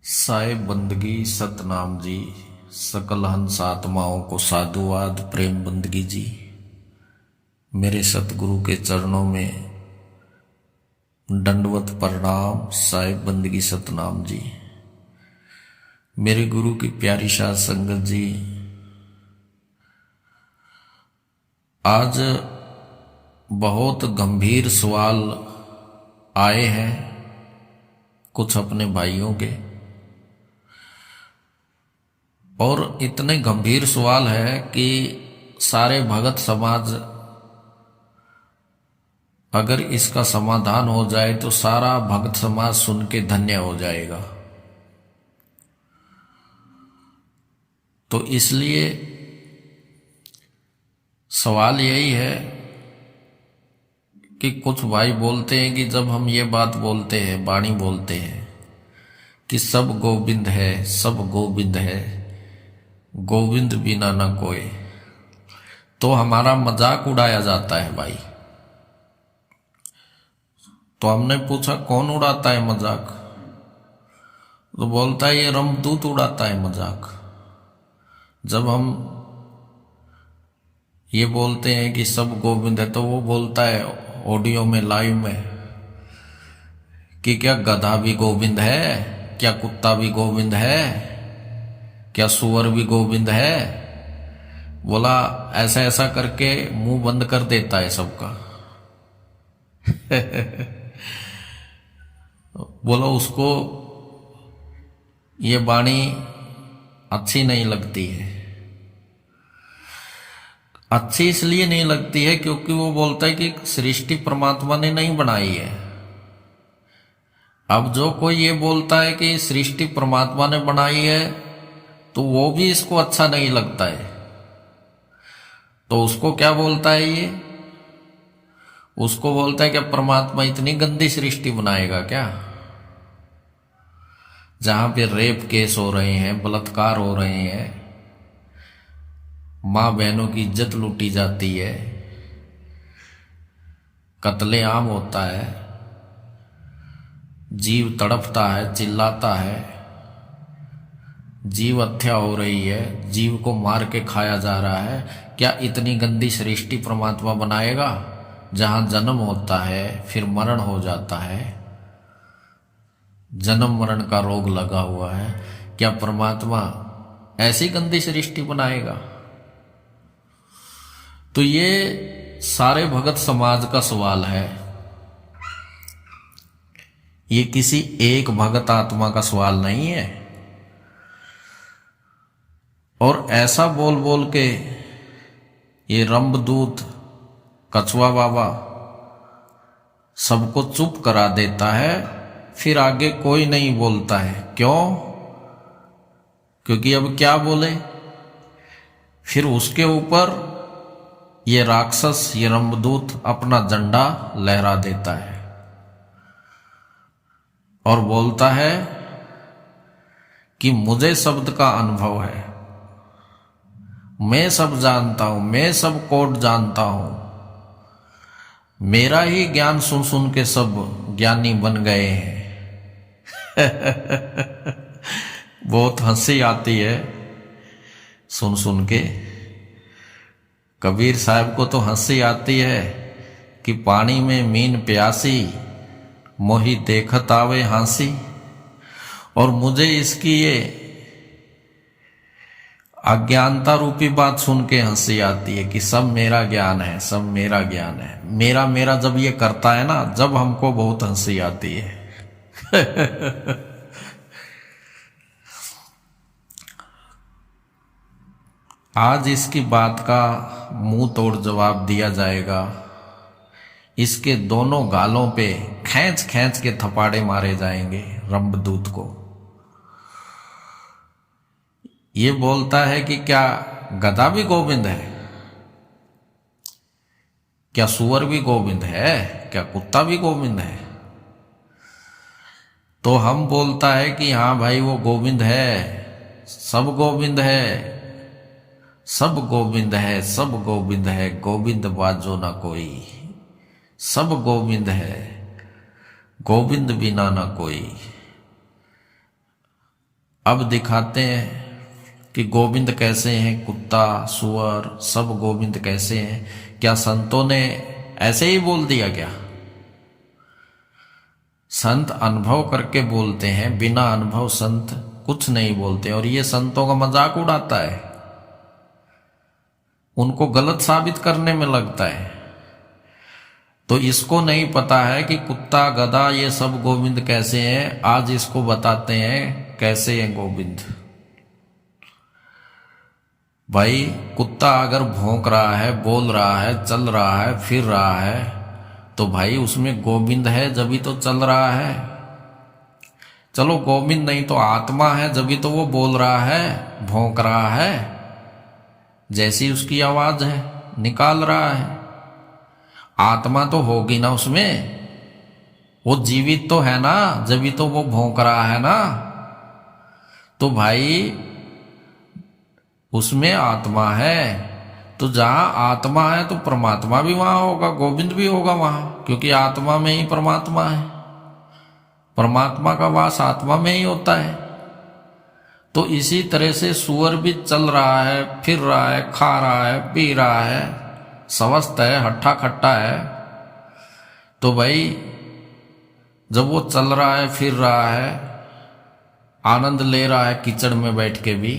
साहिब बंदगी सतनाम जी, सकल हंस आत्माओं को साधुवाद प्रेम बंदगी जी। मेरे सतगुरु के चरणों में दंडवत प्रणाम। साहिब बंदगी सतनाम जी, मेरे गुरु की प्यारी साध संगत जी, आज बहुत गंभीर सवाल आए हैं कुछ अपने भाइयों के, और इतने गंभीर सवाल है कि सारे भगत समाज अगर इसका समाधान हो जाए तो सारा भगत समाज सुन के धन्य हो जाएगा। तो इसलिए सवाल यही है कि कुछ भाई बोलते हैं कि जब हम ये बात बोलते हैं, वाणी बोलते हैं कि सब गोविंद है, सब गोविंद है, गोविंद बिना न कोई, तो हमारा मजाक उड़ाया जाता है भाई। तो हमने पूछा कौन उड़ाता है मजाक? तो बोलता है ये रमदूत उड़ाता है मजाक। जब हम ये बोलते हैं कि सब गोविंद है तो वो बोलता है ऑडियो में, लाइव में, कि क्या गधा भी गोविंद है, क्या कुत्ता भी गोविंद है, क्या सुअर भी गोविंद है। बोला ऐसा ऐसा करके मुंह बंद कर देता है सबका। बोला उसको ये वाणी अच्छी नहीं लगती है। अच्छी इसलिए नहीं लगती है क्योंकि वो बोलता है कि सृष्टि परमात्मा ने नहीं बनाई है। अब जो कोई ये बोलता है कि सृष्टि परमात्मा ने बनाई है तो वो भी इसको अच्छा नहीं लगता है। तो उसको क्या बोलता है ये? उसको बोलता है कि परमात्मा इतनी गंदी सृष्टि बनाएगा क्या, जहां पे रेप केस हो रहे हैं, बलात्कार हो रहे हैं, मां बहनों की इज्जत लूटी जाती है, कत्लेआम होता है, जीव तड़पता है, चिल्लाता है, जीव हत्या हो रही है, जीव को मार के खाया जा रहा है। क्या इतनी गंदी सृष्टि परमात्मा बनाएगा जहां जन्म होता है फिर मरण हो जाता है, जन्म मरण का रोग लगा हुआ है? क्या परमात्मा ऐसी गंदी सृष्टि बनाएगा? तो ये सारे भगत समाज का सवाल है, ये किसी एक भगत आत्मा का सवाल नहीं है। और ऐसा बोल बोल के ये रंबदूत कछुआ बाबा सबको चुप करा देता है, फिर आगे कोई नहीं बोलता है। क्यों? क्योंकि अब क्या बोले, फिर उसके ऊपर ये राक्षस, ये रंबदूत अपना झंडा लहरा देता है और बोलता है कि मुझे शब्द का अनुभव है, मैं सब जानता हूं, मैं सब कोड जानता हूं, मेरा ही ज्ञान सुन सुन के सब ज्ञानी बन गए हैं। बहुत हंसी आती है सुन सुन के। कबीर साहब को तो हंसी आती है कि पानी में मीन प्यासी, मोही देखत आवे हांसी। और मुझे इसकी ये अज्ञानता रूपी बात सुन के हंसी आती है कि सब मेरा ज्ञान है, सब मेरा ज्ञान है। मेरा मेरा जब ये करता है ना, जब हमको बहुत हंसी आती है। आज इसकी बात का मुंह तोड़ जवाब दिया जाएगा। इसके दोनों गालों पे खींच खींच के थपाड़े मारे जाएंगे रंबदूत को। ये बोलता है कि क्या गधा भी गोविंद है, क्या सुअर भी गोविंद है, क्या कुत्ता भी गोविंद है? तो हम बोलता है कि हाँ भाई वो गोविंद है, सब गोविंद है, सब गोविंद है, सब गोविंद है, गोविंद बाजो ना कोई, सब गोविंद है, गोविंद बिना ना कोई। अब दिखाते हैं कि गोविंद कैसे हैं, कुत्ता सुअर सब गोविंद कैसे हैं। क्या संतों ने ऐसे ही बोल दिया क्या? संत अनुभव करके बोलते हैं, बिना अनुभव संत कुछ नहीं बोलते। और ये संतों का मजाक उड़ाता है, उनको गलत साबित करने में लगता है। तो इसको नहीं पता है कि कुत्ता गधा ये सब गोविंद कैसे हैं। आज इसको बताते हैं कैसे हैं गोविंद। भाई कुत्ता अगर भौंक रहा है, बोल रहा है, चल रहा है, फिर रहा है, तो भाई उसमें गोविंद है जभी तो चल रहा है। चलो गोविंद नहीं तो आत्मा है जभी तो वो बोल रहा है, भौंक रहा है, जैसी उसकी आवाज है निकाल रहा है। आत्मा तो होगी ना उसमें, वो जीवित तो है ना जभी तो वो भौंक रहा है ना। तो भाई उसमें आत्मा है, तो जहां आत्मा है तो परमात्मा भी वहां होगा, गोविंद भी होगा वहां, क्योंकि आत्मा में ही परमात्मा है। परमात्मा का वास आत्मा में ही होता है। तो इसी तरह से सुअर भी चल रहा है, फिर रहा है, खा रहा है, पी रहा है, स्वस्थ है, हट्ठा खट्टा है। तो भाई जब वो चल रहा है, फिर रहा है, आनंद ले रहा है कीचड़ में बैठ के भी,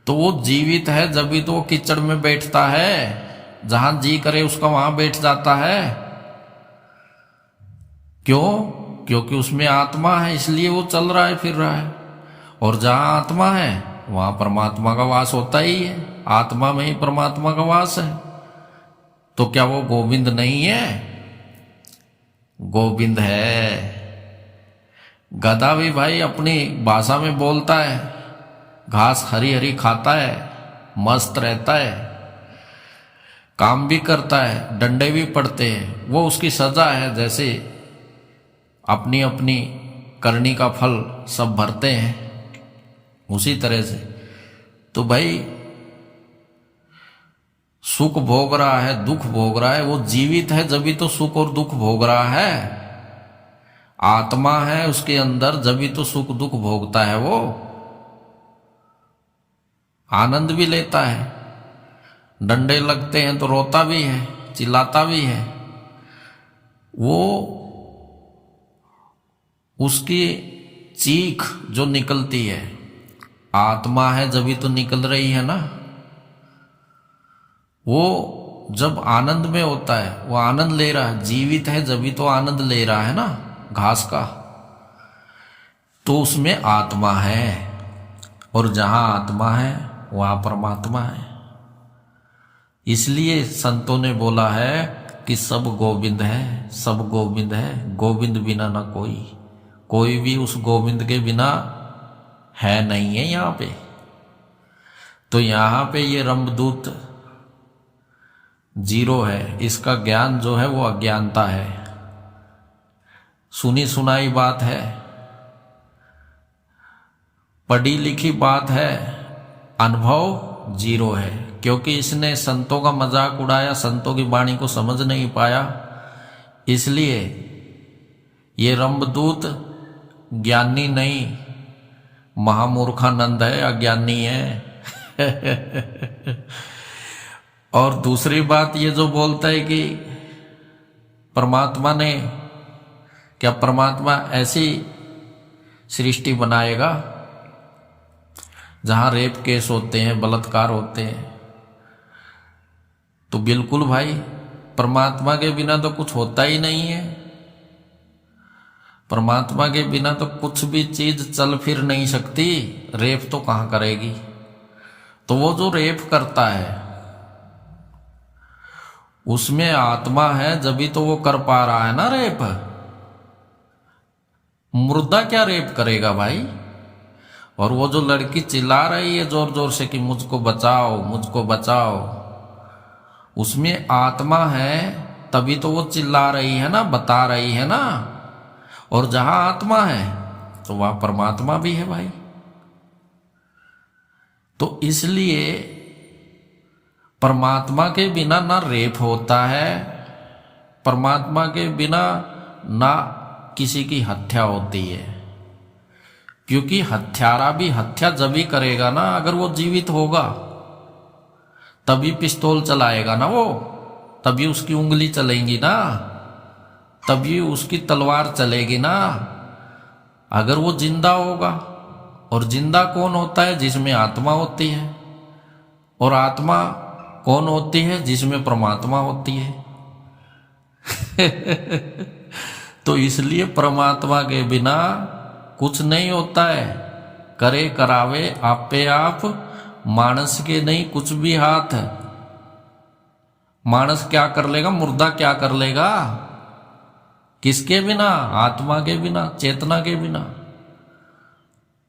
तो वो जीवित है जब तो वो कीचड़ में बैठता है। जहां जी करे उसका वहां बैठ जाता है। क्यों? क्योंकि उसमें आत्मा है, इसलिए वो चल रहा है, फिर रहा है। और जहां आत्मा है वहां परमात्मा का वास होता ही है। आत्मा में ही परमात्मा का वास है। तो क्या वो गोविंद नहीं है? गोविंद है। गधा भी भाई अपनी भाषा में बोलता है, घास हरी हरी खाता है, मस्त रहता है, काम भी करता है, डंडे भी पड़ते हैं, वो उसकी सजा है। जैसे अपनी अपनी करनी का फल सब भरते हैं, उसी तरह से। तो भाई सुख भोग रहा है, दुख भोग रहा है, वो जीवित है जब तो सुख और दुख भोग रहा है। आत्मा है उसके अंदर जब तो सुख दुख भोगता है, वो आनंद भी लेता है। डंडे लगते हैं तो रोता भी है, चिल्लाता भी है। वो उसकी चीख जो निकलती है, आत्मा है जब तो निकल रही है ना। वो जब आनंद में होता है, वो आनंद ले रहा है, जीवित है जब तो आनंद ले रहा है ना घास का, तो उसमें आत्मा है। और जहां आत्मा है वहां परमात्मा है। इसलिए संतों ने बोला है कि सब गोविंद है, सब गोविंद है, गोविंद बिना ना कोई, कोई भी उस गोविंद के बिना है नहीं है यहां पे। तो यहां पे ये रंभदूत जीरो है। इसका ज्ञान जो है वो अज्ञानता है, सुनी सुनाई बात है, पढ़ी लिखी बात है, अनुभव जीरो है। क्योंकि इसने संतों का मजाक उड़ाया, संतों की वाणी को समझ नहीं पाया, इसलिए ये रंभदूत ज्ञानी नहीं, महामूर्खानंद है, अज्ञानी है। और दूसरी बात ये जो बोलता है कि परमात्मा ने, क्या परमात्मा ऐसी सृष्टि बनाएगा जहां रेप केस होते हैं, बलात्कार होते हैं? तो बिल्कुल भाई, परमात्मा के बिना तो कुछ होता ही नहीं है। परमात्मा के बिना तो कुछ भी चीज चल फिर नहीं सकती। रेप तो कहां करेगी? तो वो जो रेप करता है उसमें आत्मा है जब तो वो कर पा रहा है ना रेप। मुर्दा क्या रेप करेगा भाई? और वो जो लड़की चिल्ला रही है जोर जोर से कि मुझको बचाओ, मुझको बचाओ, उसमें आत्मा है तभी तो वो चिल्ला रही है ना, बता रही है ना। और जहां आत्मा है तो वहां परमात्मा भी है भाई। तो इसलिए परमात्मा के बिना ना रेप होता है, परमात्मा के बिना ना किसी की हत्या होती है। क्योंकि हत्यारा भी हत्या जब ही करेगा ना अगर वो जीवित होगा, तभी पिस्तौल चलाएगा ना वो, तभी उसकी उंगली चलेंगी ना, तभी उसकी तलवार चलेगी ना, अगर वो जिंदा होगा। और जिंदा कौन होता है? जिसमें आत्मा होती है। और आत्मा कौन होती है? जिसमें परमात्मा होती है। तो इसलिए परमात्मा के बिना कुछ नहीं होता है। करे करावे आपे आप, मानस के नहीं कुछ भी हाथ। मानस क्या कर लेगा? मुर्दा क्या कर लेगा? किसके बिना? आत्मा के बिना, चेतना के बिना।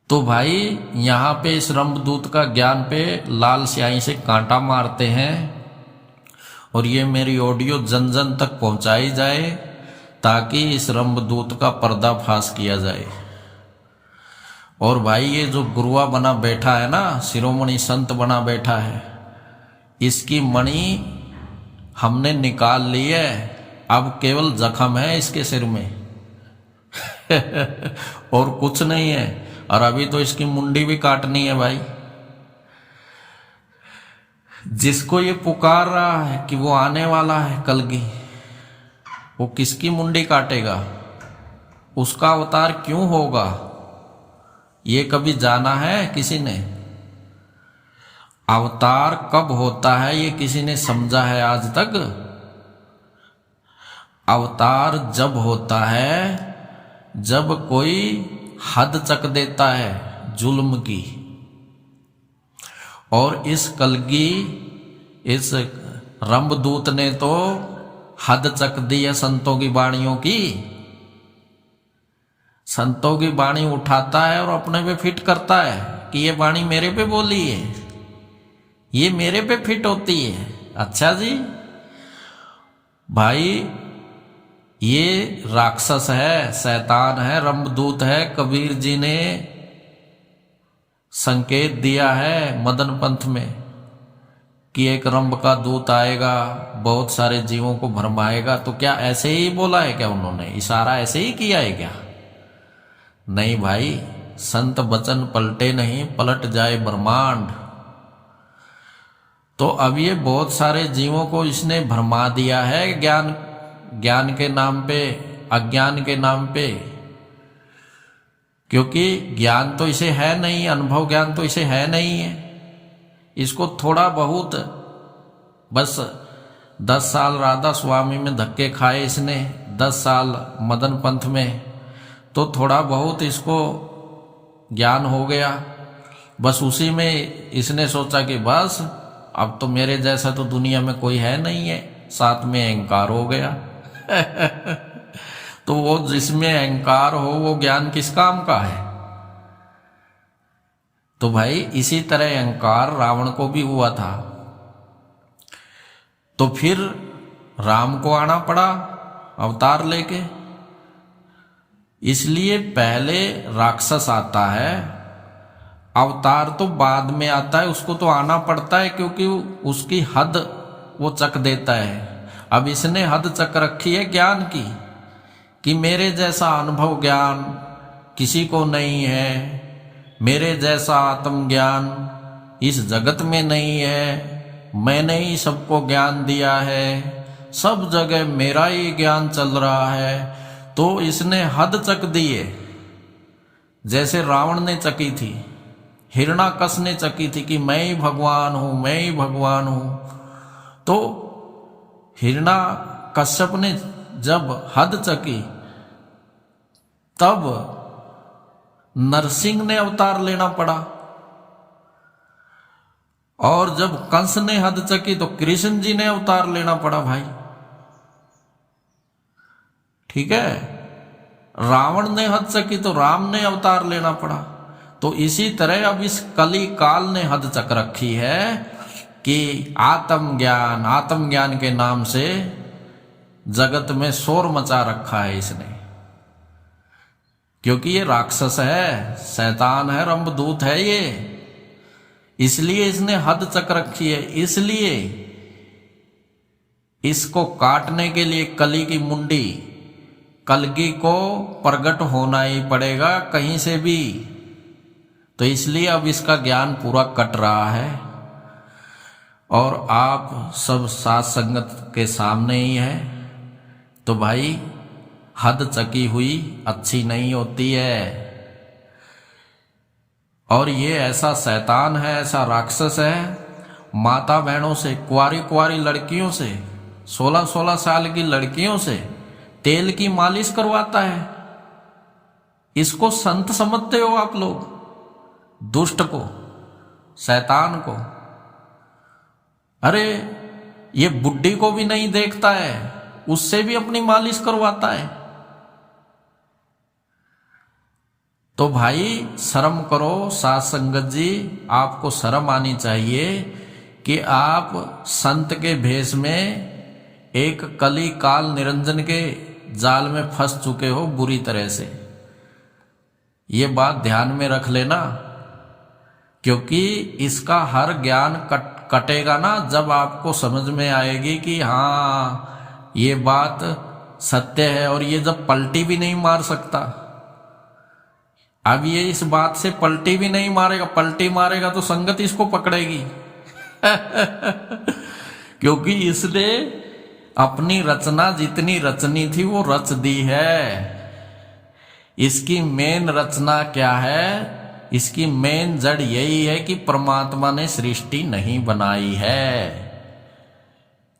तो भाई यहां पे इस रंभदूत का ज्ञान पे लाल स्याही से कांटा मारते हैं, और ये मेरी ऑडियो जन जन तक पहुंचाई जाए ताकि इस रंभदूत का पर्दाफाश किया जाए। और भाई ये जो गुरुआ बना बैठा है ना, शिरोमणि संत बना बैठा है, इसकी मणि हमने निकाल ली है, अब केवल जख्म है इसके सिर में। और कुछ नहीं है। और अभी तो इसकी मुंडी भी काटनी है भाई। जिसको ये पुकार रहा है कि वो आने वाला है कलगी, वो किसकी मुंडी काटेगा? उसका अवतार क्यों होगा? ये कभी जाना है किसी ने? अवतार कब होता है ये किसी ने समझा है आज तक? अवतार जब होता है जब कोई हद चक देता है जुल्म की। और इस कलगी, इस रंभदूत ने तो हद चक दी है संतों की वाणियों की। संतों की वाणी उठाता है और अपने पे फिट करता है कि ये वाणी मेरे पे बोली है, ये मेरे पे फिट होती है। अच्छा जी भाई, ये राक्षस है, शैतान है, रंभदूत है। कबीर जी ने संकेत दिया है मदन पंथ में कि एक रंभ का दूत आएगा, बहुत सारे जीवों को भरमाएगा। तो क्या ऐसे ही बोला है क्या? उन्होंने इशारा ऐसे ही किया है क्या? नहीं भाई, संत वचन पलटे नहीं, पलट जाए ब्रह्मांड। तो अब ये बहुत सारे जीवों को इसने भरमा दिया है ज्ञान के नाम पे, अज्ञान के नाम पे। क्योंकि ज्ञान तो इसे है नहीं, अनुभव ज्ञान तो इसे है नहीं है। इसको थोड़ा बहुत, बस 10 साल राधा स्वामी में धक्के खाए इसने, 10 साल मदन पंथ में, तो थोड़ा बहुत इसको ज्ञान हो गया। बस उसी में इसने सोचा कि बस अब तो मेरे जैसा तो दुनिया में कोई है नहीं है। साथ में अहंकार हो गया। तो वो जिसमें अहंकार हो वो ज्ञान किस काम का है? तो भाई इसी तरह अहंकार रावण को भी हुआ था। तो फिर राम को आना पड़ा अवतार लेके। इसलिए पहले राक्षस आता है, अवतार तो बाद में आता है। उसको तो आना पड़ता है क्योंकि उसकी हद वो चक देता है। अब इसने हद चक रखी है ज्ञान की कि मेरे जैसा अनुभव ज्ञान किसी को नहीं है, मेरे जैसा आत्मज्ञान इस जगत में नहीं है, मैंने ही सबको ज्ञान दिया है, सब जगह मेरा ही ज्ञान चल रहा है। तो इसने हद चक दी है, जैसे रावण ने चकी थी, हिरणाकश ने चकी थी कि मैं ही भगवान हूं, मैं ही भगवान हूं। तो हिरणाकश्यप ने जब हद चकी तब नरसिंह ने अवतार लेना पड़ा। और जब कंस ने हद चकी तो कृष्ण जी ने अवतार लेना पड़ा भाई। ठीक है, रावण ने हद चकी तो राम ने अवतार लेना पड़ा। तो इसी तरह अब इस कली काल ने हद चक रखी है कि आत्मज्ञान के नाम से जगत में शोर मचा रखा है इसने। क्योंकि ये राक्षस है, शैतान है, रंभदूत है ये, इसलिए इसने हद चक रखी है। इसलिए इसको काटने के लिए कली की मुंडी, कलगी को प्रकट होना ही पड़ेगा कहीं से भी। तो इसलिए अब इसका ज्ञान पूरा कट रहा है और आप सब साथ संगत के सामने ही है। तो भाई हद चकी हुई अच्छी नहीं होती है। और ये ऐसा शैतान है, ऐसा राक्षस है, माता बहनों से, कुंवारी कुंवारी लड़कियों से, 16-16 साल की लड़कियों से तेल की मालिश करवाता है। इसको संत समझते हो आप लोग? दुष्ट को, शैतान को। अरे ये बुड्ढी को भी नहीं देखता है, उससे भी अपनी मालिश करवाता है। तो भाई शर्म करो साथ संगत जी, आपको शर्म आनी चाहिए कि आप संत के भेष में एक कली काल निरंजन के जाल में फंस चुके हो बुरी तरह से। ये बात ध्यान में रख लेना, क्योंकि इसका हर ज्ञान कटेगा ना जब आपको समझ में आएगी कि हाँ ये बात सत्य है। और ये जब पलटी भी नहीं मार सकता, अब ये इस बात से पलटी भी नहीं मारेगा, पलटी मारेगा तो संगत इसको पकड़ेगी क्योंकि इसने अपनी रचना जितनी रचनी थी वो रच दी है। इसकी मेन रचना क्या है? इसकी मेन जड़ यही है कि परमात्मा ने सृष्टि नहीं बनाई है।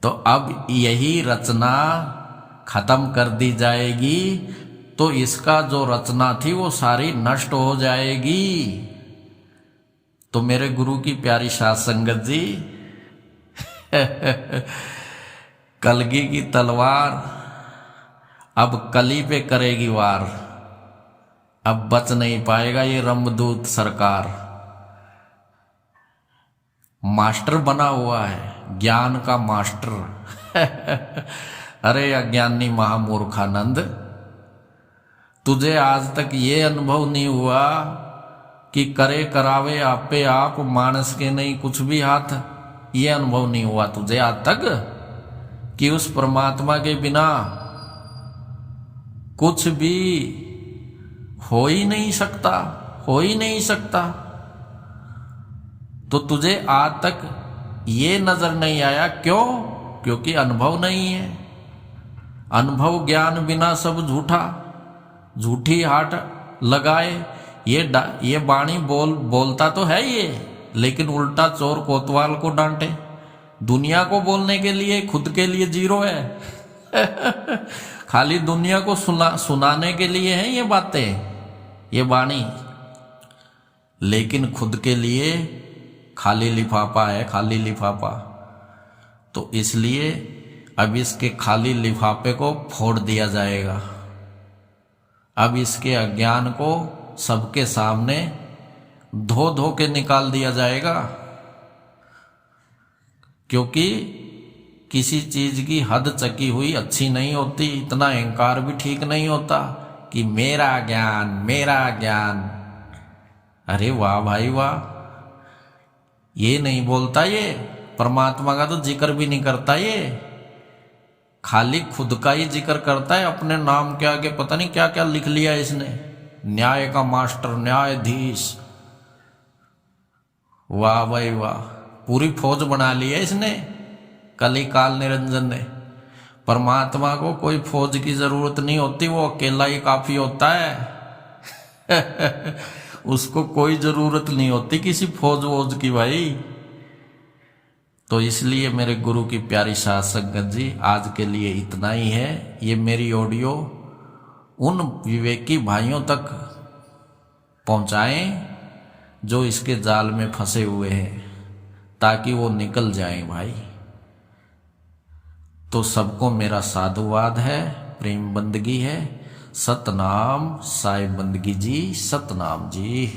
तो अब यही रचना खत्म कर दी जाएगी, तो इसका जो रचना थी वो सारी नष्ट हो जाएगी। तो मेरे गुरु की प्यारी साध संगत जी कलगी की तलवार अब कली पे करेगी वार। अब बच नहीं पाएगा ये रंभदूत सरकार। मास्टर बना हुआ है, ज्ञान का मास्टर अरे अज्ञानी महामूर्खानंद, तुझे आज तक ये अनुभव नहीं हुआ कि करे करावे आपे आप, मानस के नहीं कुछ भी हाथ? ये अनुभव नहीं हुआ तुझे आज तक कि उस परमात्मा के बिना कुछ भी हो ही नहीं सकता, हो ही नहीं सकता। तो तुझे आज तक ये नजर नहीं आया, क्यों? क्योंकि अनुभव नहीं है। अनुभव ज्ञान बिना सब झूठा, झूठी हाट लगाए। ये बाणी बोलता तो है ये, लेकिन उल्टा चोर कोतवाल को डांटे। दुनिया को बोलने के लिए, खुद के लिए जीरो है खाली दुनिया को सुनाने के लिए है ये बातें, ये बाणी, लेकिन खुद के लिए खाली लिफाफा है, खाली लिफाफा। तो इसलिए अब इसके खाली लिफाफे को फोड़ दिया जाएगा। अब इसके अज्ञान को सबके सामने धो धो के निकाल दिया जाएगा, क्योंकि किसी चीज की हद चकी हुई अच्छी नहीं होती। इतना अहंकार भी ठीक नहीं होता कि मेरा ज्ञान, मेरा ज्ञान। अरे वाह भाई वाह, ये नहीं बोलता, ये परमात्मा का तो जिक्र भी नहीं करता, ये खाली खुद का ही जिक्र करता है। अपने नाम के आगे पता नहीं क्या क्या लिख लिया इसने, न्याय का मास्टर, न्यायाधीश। वाह भाई वाह, पूरी फौज बना ली है इसने, कली काल निरंजन ने। परमात्मा को कोई फौज की जरूरत नहीं होती, वो अकेला ही काफी होता है उसको कोई जरूरत नहीं होती किसी फौज वोज की भाई। तो इसलिए मेरे गुरु की प्यारी साध संगत जी, आज के लिए इतना ही है। ये मेरी ऑडियो उन विवेकी भाइयों तक पहुंचाएं जो इसके जाल में फंसे हुए हैं, ताकि वो निकल जाएं भाई। तो सबको मेरा साधुवाद है, प्रेम बंदगी है। सतनाम साई बंदगी जी, सतनाम जी।